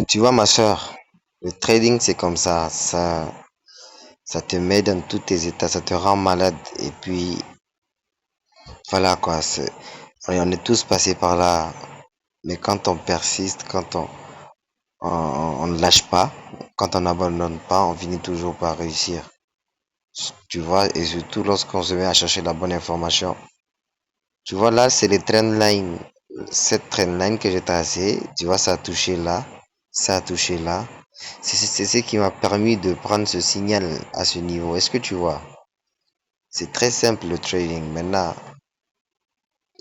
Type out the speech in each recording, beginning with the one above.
Tu vois, ma soeur, le trading, c'est comme ça te met dans tous tes états, ça te rend malade. Et puis, voilà quoi, on est tous passés par là. Mais quand on persiste, on ne lâche pas, quand on n'abandonne pas, on finit toujours par réussir. Tu vois, et surtout lorsqu'on se met à chercher la bonne information. Tu vois, là, c'est les trendlines. Cette trendline que j'ai tracée, tu vois, ça a touché là, ça a touché là. C'est ce qui m'a permis de prendre ce signal à ce niveau. Est-ce que tu vois? C'est très simple le trading. Maintenant,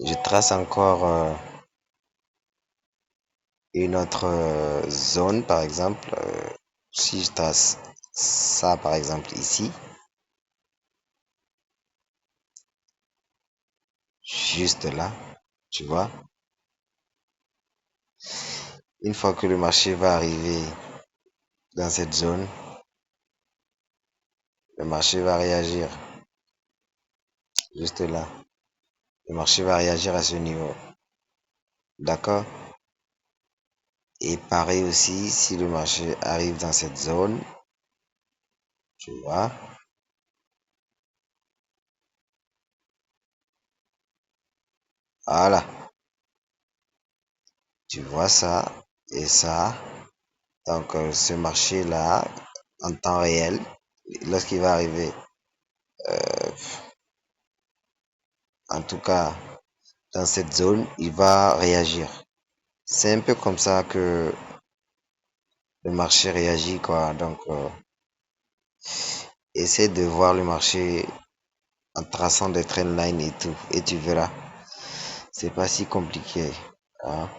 je trace encore une autre zone, par exemple. Si je trace ça, par exemple, ici, juste là, tu vois, une fois que le marché va arriver dans cette zone, le marché va réagir juste là. Le marché va réagir à ce niveau. D'accord? Et pareil aussi, si le marché arrive dans cette zone, tu vois, voilà, tu vois ça et ça. Donc, ce marché-là, en temps réel, lorsqu'il va arriver, euh, en tout cas, dans cette zone, il va réagir. C'est un peu comme ça que le marché réagit, quoi. Donc, essaie de voir le marché en traçant des trendlines et tout, et tu verras. C'est pas si compliqué, hein.